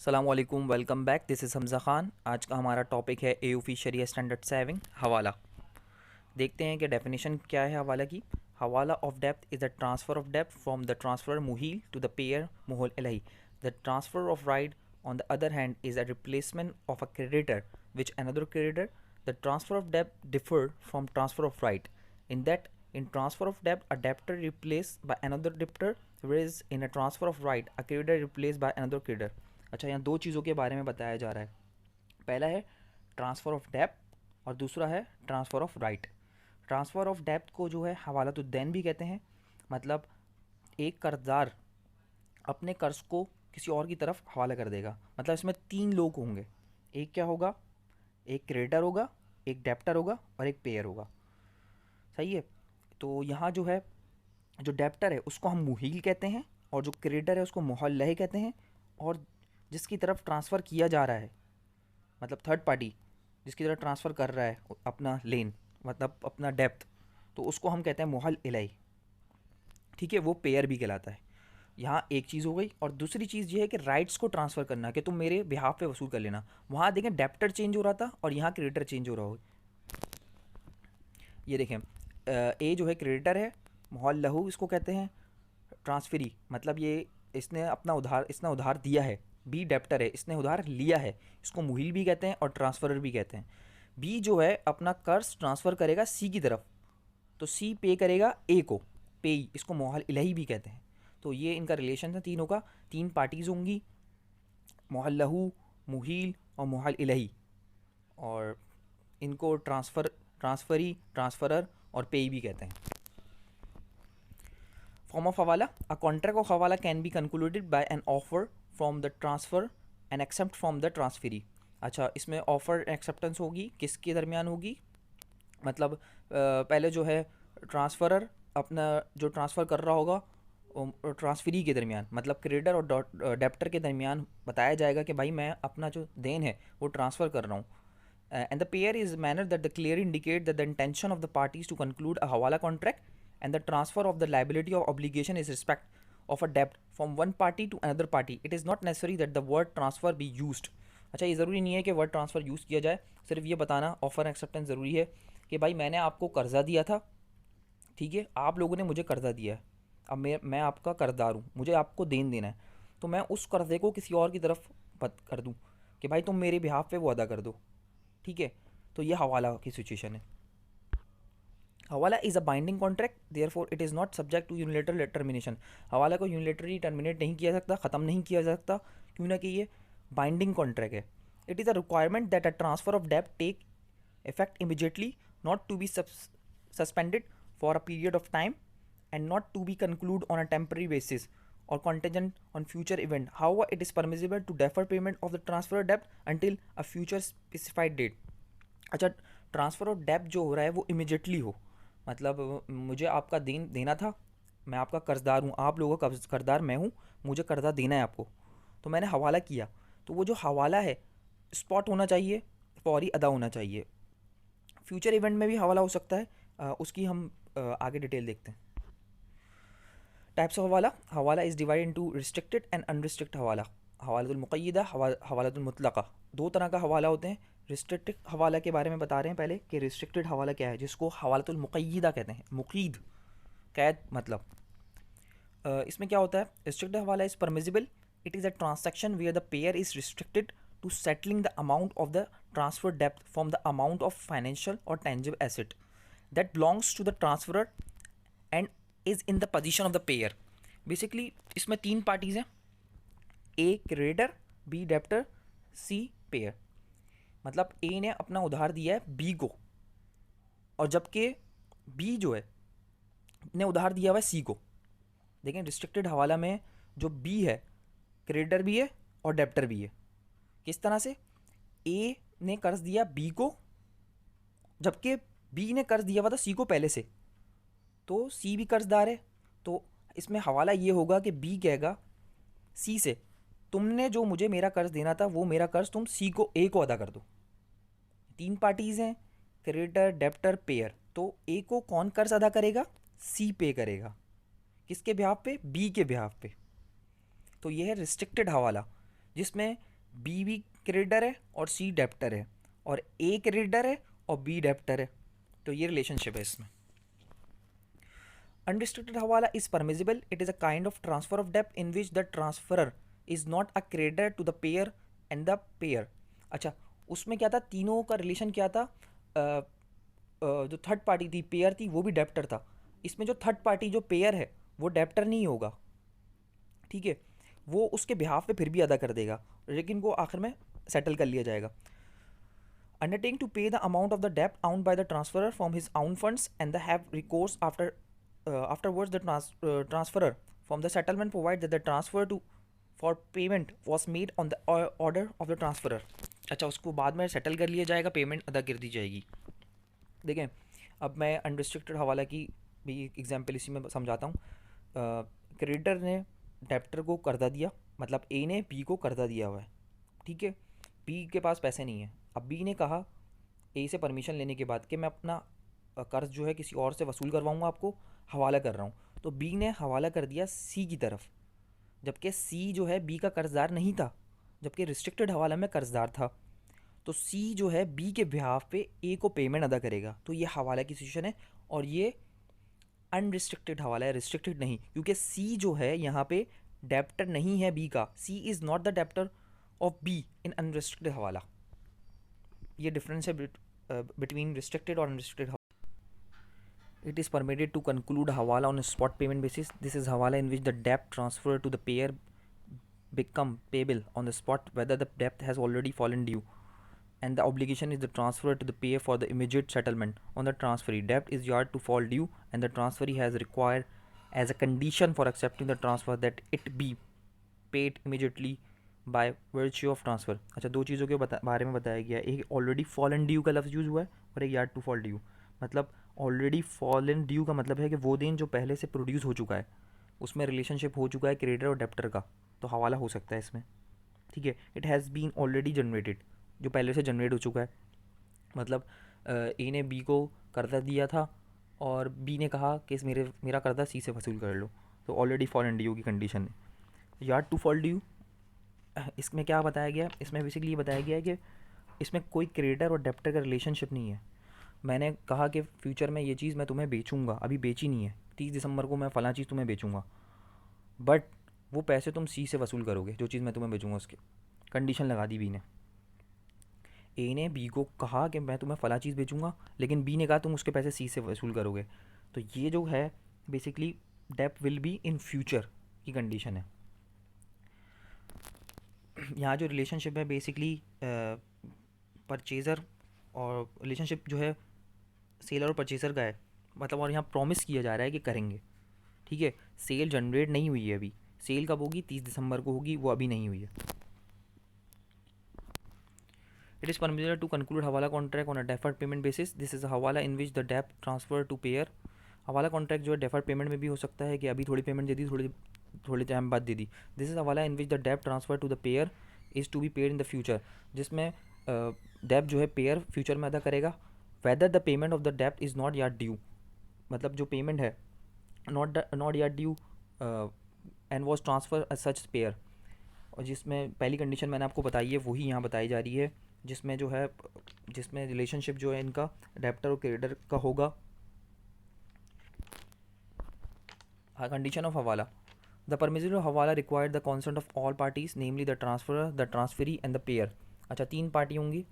अस्सलामुअलैकुम, welcome back. This is Hamza Khan. आज का हमारा टॉपिक है AUF शरिया स्टैंडर्ड 7 हवाला। देखते हैं कि डेफिनेशन क्या है हवाला की। हवाला of depth is the transfer of depth from the transfer मुहील to the pair मुहल इलही। The transfer of right on the other hand is a replacement of a creditor which another creditor. The transfer of depth differ from transfer of right in that in transfer of debt a debtor replaced by another debtor, whereas in a transfer of right a creditor replaced by another creditor। अच्छा, यहाँ दो चीज़ों के बारे में बताया जा रहा है। पहला है ट्रांसफ़र ऑफ डेप्ट और दूसरा है transfer of right. Transfer of डेप्ट को जो है हवाला तो देन भी कहते हैं। मतलब एक कर्जदार अपने कर्ज को किसी और की तरफ हवाला कर देगा। मतलब इसमें तीन लोग होंगे। एक क्या होगा? एक क्रेडिटर होगा, एक डेप्टर होगा और एक पेयर होगा। सही है। तो यहाँ जो है, जो डेप्टर है उसको हम मुहील कहते हैं और जो क्रेडिटर है उसको मुहल्लह कहते हैं। और जिसकी तरफ ट्रांसफ़र किया जा रहा है, मतलब थर्ड पार्टी जिसकी तरफ ट्रांसफ़र कर रहा है अपना लेन, मतलब अपना डेप्थ, तो उसको हम कहते हैं मुहल इलही। ठीक है, वो पेयर भी कहलाता है। यहाँ एक चीज़ हो गई। और दूसरी चीज़ ये है कि राइट्स को ट्रांसफ़र करना, कि तुम मेरे बिहाफ पे वसूल कर लेना। वहाँ देखें डेप्टर चेंज हो रहा था और यहाँ क्रेडिटर चेंज हो रहा हो। ये देखें, ए जो है क्रेडिटर है, मुहल लहू इसको कहते हैं ट्रांसफरी, मतलब ये इसने उधार दिया है। बी डेप्टर है, इसने उधार लिया है, इसको मुहील भी कहते हैं और ट्रांसफरर भी कहते हैं। बी जो है अपना कर्ज ट्रांसफ़र करेगा सी की तरफ, तो सी पे करेगा ए को, पेई, इसको मुहल इलही भी कहते हैं। तो ये इनका रिलेशन है तीनों का। तीन पार्टीज़ होंगी, मुहल लहू, मुहील और मुहल इलही। और इनको ट्रांसफरी, ट्रांसफरर और पेई भी कहते हैं। Form of हवाला: A contract of हवाला can be concluded by an offer from the transfer and accept from the transferee। अच्छा, इसमें ऑफ़र एक्सेप्टेंस होगी, किसके दरमियान होगी? मतलब पहले जो है ट्रांसफ़रर अपना जो ट्रांसफ़र कर रहा होगा ट्रांसफरी के दरमियान, मतलब क्रेडिटर और डेप्टर के दरमियान बताया जाएगा कि भाई मैं अपना जो देन है वो ट्रांसफ़र कर रहा हूँ। And the payer is manner that the clear indicate that the intention of the parties to conclude a hawala contract and the transfer of the liability or obligation is respect of a debt from one party to another party. It is not necessary that the word transfer be used। अच्छा, ये ज़रूरी नहीं है कि word transfer use किया जाए, सिर्फ ये बताना ऑफ़र एक्सेप्टेंस ज़रूरी है कि भाई मैंने आपको कर्ज़ा दिया था, ठीक है, आप लोगों ने मुझे कर्ज़ा दिया है, अब मैं आपका कर्जदार हूँ, मुझे आपको देन देना है, तो मैं उस कर्ज़े को किसी और की तरफ कर दूँ कि भाई तुम मेरे बिहाफ पे वो अदा कर दो। ठीक है, तो ये हवाला की सिचुएशन है। Hawala is a binding contract, therefore it is not subject to unilateral termination. Hawala को यूनिलेटरली टर्मिनेट नहीं किया सकता, ख़त्म नहीं किया जा सकता, क्यों ना कि ये बाइंडिंग कॉन्ट्रैक्ट है। It is a requirement that a transfer of डेप्ट take effect immediately, not to be suspended for a period of time and not to be concluded on a temporary basis or contingent on future event. However, it is permissible to defer payment of the transfer debt until a future specified date। अच्छा, transfer of डेप्ट जो हो रहा है वो immediately हो, मतलब मुझे आपका देना था, मैं आपका कर्जदार हूँ, आप लोगों का कर्जदार मैं हूँ, मुझे कर्जा देना है आपको, तो मैंने हवाला किया, तो वो जो हवाला है स्पॉट होना चाहिए, फौरी अदा होना चाहिए। फ्यूचर इवेंट में भी हवाला हो सकता है, उसकी हम आगे डिटेल देखते हैं। टाइप्स ऑफ हवाला: हवाला is divide into restricted and unrestricted हवाला। हवालतुल मुक़य्यदा, हवालतुल मुतलक़ा। दो तरह का हवाला होते हैं। रिस्ट्रिक्टेड हवाला के बारे में बता रहे हैं पहले कि रिस्ट्रिक्टेड हवाला क्या है, जिसको हवालतुल मुक़य्यदा कहते हैं। मुक़ीद, कैद, मतलब इसमें क्या होता है? Restricted hawala is permissible, it is a transaction where the payer is restricted to settling the amount of the transfer डेप्ट from the amount of financial और tangible asset that belongs to the transferer and is in the position of the payer. Basically इसमें तीन parties हैं, A creditor, B debtor, C payer. मतलब A ने अपना उधार दिया है बी को, और जबकि बी जो है ने उधार दिया हुआ है सी को। देखें, रिस्ट्रिक्टेड हवाला में जो बी है क्रेडिटर भी है और डेप्टर भी है। किस तरह से? ए ने कर्ज दिया बी को, जबकि बी ने कर्ज दिया हुआ था सी को पहले से, तो सी भी कर्जदार है। तो इसमें हवाला ये होगा कि बी कहेगा सी से, तुमने जो मुझे मेरा कर्ज देना था वो मेरा कर्ज तुम सी को, ए को अदा कर दो। तीन पार्टीज़ हैं, क्रेडिटर, डेप्टर, पेयर। तो ए को कौन कर्ज अदा करेगा? सी पे करेगा। किसके बिहाफ पे? बी के बिहाफ पे। तो ये है रिस्ट्रिक्टेड हवाला, जिसमें बी भी क्रेडिटर है और सी डेप्टर है, और ए क्रेडिटर है और बी डेप्टर है। तो ये रिलेशनशिप है इसमें। Unrestricted hawala is permissible, it is a kind of transfer of डेप्ट in which the transferor is not a creditor to the payer and the payer. अच्छा, उसमें क्या था, तीनों का रिलेशन क्या था, जो थर्ड पार्टी थी पेयर थी वो भी डेप्टर था। इसमें जो थर्ड पार्टी जो पेयर है वो डेप्टर नहीं होगा, ठीक है, वो उसके बिहाफ पे फिर भी अदा कर देगा, लेकिन वो आखिर में सेटल कर लिया जाएगा। Undertaking to pay the amount of the debt owned by the transferor from his own funds and the have recourse afterwards the transferor from the settlement provide that the transfer to for payment was made on the order of the transferor। अच्छा, उसको बाद में settle कर लिया जाएगा, payment अदा कर दी जाएगी। देखें, अब मैं अनरिस्ट्रिक्टेड हवाला की भी एग्जांपल इसी में समझाता हूँ। क्रेडिटर ने डेप्टर को कर्जा दिया, मतलब ए ने बी को कर्जा दिया हुआ है, ठीक है, बी के पास पैसे नहीं है। अब बी ने कहा ए से परमिशन लेने के बाद कि मैं अपना कर्ज जो है किसी और से वसूल करवाऊँगा, आपको हवाला कर रहा हूँ। तो बी ने हवाला कर दिया सी की तरफ, जबकि सी जो है बी का कर्जदार नहीं था, जबकि रिस्ट्रिक्टेड हवाला में कर्जदार था। तो सी जो है बी के बिहाफ पे ए को पेमेंट अदा करेगा। तो ये हवाला की सिचुएशन है, और ये अनरिस्ट्रिक्टेड हवाला है, रिस्ट्रिक्टेड नहीं, क्योंकि सी जो है यहाँ पे डेप्टर नहीं है बी का। C is not the debtor of B in unrestricted hawala. ये डिफरेंस है बिटवीन रिस्ट्रिक्टेड और unrestricted. It is permitted to conclude hawala on a spot payment basis. This is hawala in which the debt transferred to the payer become payable on the spot whether the debt has already fallen due, and the obligation is the transfer to the payer for the immediate settlement on the transferee. Debt is yet to fall due and the transferee has required as a condition for accepting the transfer that it be paid immediately by virtue of transfer। अच्छा, दो चीज़ों के बारे में बताया गया, एक already fallen due का लफ्ज़ यूज़ हुआ है और एक यार्ड टू फॉल ड्यू। मतलब ऑलरेडी फॉलन ड्यू का मतलब है कि वो दिन जो पहले से प्रोड्यूस हो चुका है, उसमें रिलेशनशिप हो चुका है क्रेडिटर और डेप्टर का, तो हवाला हो सकता है इसमें, ठीक है। It has been already generated, जो पहले से जनरेट हो चुका है, मतलब ए ने बी को कर्जा दिया था और बी ने कहा कि मेरा कर्जा सी से वसूल कर लो, तो ऑलरेडी फॉलन ड्यू की कंडीशन है। यार्ड टू फॉल ड्यू, इसमें क्या बताया गया, इसमें बेसिकली ये बताया गया है कि इसमें कोई क्रेडिटर और डेप्टर का रिलेशनशिप नहीं है। मैंने कहा कि फ्यूचर में ये चीज़ मैं तुम्हें बेचूंगा, अभी बेची नहीं है, 30 दिसंबर को मैं फ़लाँ चीज़ तुम्हें बेचूंगा, बट वो पैसे तुम सी से वसूल करोगे, जो चीज़ मैं तुम्हें बेचूंगा उसके। कंडीशन लगा दी बी ने। ए ने बी को कहा कि मैं तुम्हें फ़लाँ चीज़ बेचूंगा, लेकिन बी ने कहा तुम उसके पैसे सी से वसूल करोगे। तो ये जो है basically debt will be in future की कंडीशन है। यहाँ जो रिलेशनशिप है बेसिकली परचेज़र और रिलेशनशिप जो है सेलर और परचेज़र का है, मतलब, और यहाँ प्रॉमिस किया जा रहा है कि करेंगे, ठीक है। सेल जनरेट नहीं हुई है अभी, सेल कब होगी, 30 दिसंबर को होगी, वो अभी नहीं हुई है। It is permitted to conclude hawala contract on a deferred payment basis. This is hawala in which the debt transfer to payer. हवाला कॉन्ट्रैक्ट जो है डेफर्ड पेमेंट में भी हो सकता है कि अभी थोड़ी पेमेंट दे दी, थोड़ी टाइम बाद दे दी। This is hawala in which the debt transfer to the payer is to be paid in the future, जिसमें डेप जो है पेयर फ्यूचर में अदा करेगा। Whether the payment of the debt is not yet due, मतलब जो payment है not yet due and was transfer as such payer. और जिसमें पहली कंडीशन मैंने आपको बताई है वही यहाँ बताई जा रही है, जिसमें जो है, जिसमें रिलेशनशिप जो है इनका डेप्टर और क्रेडिटर का होगा। हाँ, condition of hawala, the permission of hawala required the consent of all parties namely the transferor, the transferee and the payer. अच्छा, तीन पार्टी होंगी,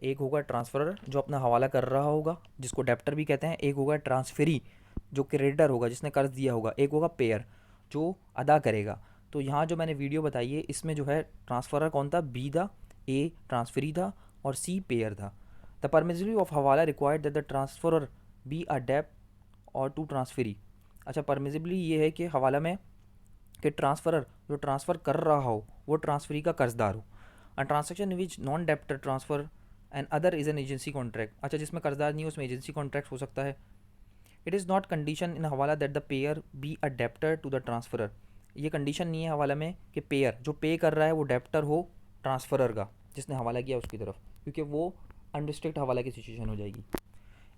एक होगा ट्रांसफरर जो अपना हवाला कर रहा होगा जिसको डेप्टर भी कहते हैं, एक होगा ट्रांसफरी जो क्रेडिटर होगा जिसने कर्ज दिया होगा, एक होगा पेयर जो अदा करेगा। तो यहाँ जो मैंने वीडियो बताई है इसमें जो है ट्रांसफरर कौन था, बी था, ए ट्रांसफरी था और सी पेयर था। The permissibility of hawala required that the transferor be a debtor to transferee. अच्छा, परमिसिबिलिटी ये है कि हवाला में कि ट्रांसफरर जो ट्रांसफ़र कर रहा हो वो ट्रांसफरी का कर्जदार हो। A transaction which non debtor transfer and other is an agency contract. अच्छा, जिसमें कर्जदार नहीं है उसमें एजेंसी कॉन्ट्रैक्ट हो सकता है। It is not condition in hawala that the payer be a debtor to the transferer. ये कंडीशन नहीं है हवाला में कि पेयर जो पे कर रहा है वो डेप्टर हो ट्रांसफरर का जिसने हवाला किया उसकी तरफ, क्योंकि वो अनरिस्ट्रिक्ट हवाला की सिचुएशन हो जाएगी।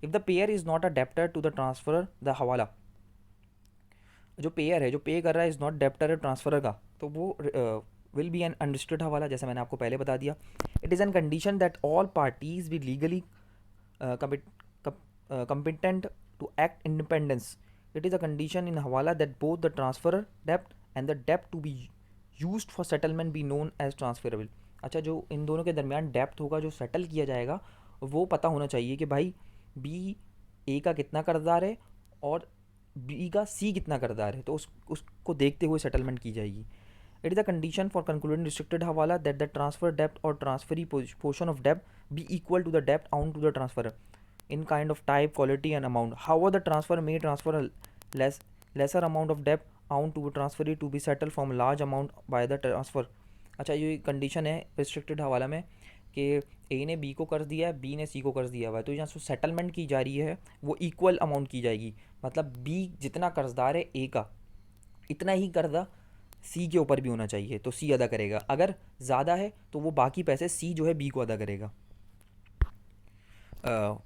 If the payer is not a debtor to the transferor the hawala, जो पेयर है जो पे कर रहा है इज़ नॉट डेप्टर है ट्रांसफरर का, तो वो विल बी एन अनरिस्ट्रिक्टेड हवाला, जैसे मैंने आपको पहले बता दिया. It is an condition that all parties B legally competent to act independence. It is a condition in hawala that both the transferor debt and the debt to be used for settlement be known as transferable. अच्छा, जो इन दोनों के दरमियान depth होगा जो settle किया जाएगा वो पता होना चाहिए कि भाई बी ए का कितना कर्जदार है और बी का सी कितना कर्जदार है, तो उसको देखते हुए सेटलमेंट की जाएगी. It is a condition for concluding restricted hawala that the transfer debt or transferee portion of debt be equal to the debt owed to the transferor in kind of type, quality and amount. However, the transfer may transfer a lesser amount of debt owed to a transferee to be settled from large amount by the transfer. अच्छा, ये condition है restricted हवाला में कि ए ने B को कर्ज दिया है, बी ने सी को कर्ज दिया हुआ है, तो यहाँ से सेटलमेंट की जा रही है वो इक्वल अमाउंट की जाएगी. मतलब बी जितना कर्जदार है ए का, इतना ही कर्जा सी के ऊपर भी होना चाहिए, तो सी अदा करेगा. अगर ज़्यादा है तो वो बाकी पैसे सी जो है बी को अदा करेगा.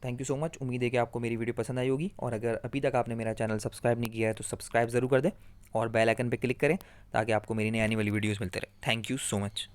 Thank you so much. उम्मीद है कि आपको मेरी वीडियो पसंद आई होगी, और अगर अभी तक आपने मेरा चैनल सब्सक्राइब नहीं किया है तो सब्सक्राइब ज़रूर कर दें और बेल आइकन पे क्लिक करें ताकि आपको मेरी नई आने वाली वीडियोस मिलते रहे. Thank you so much.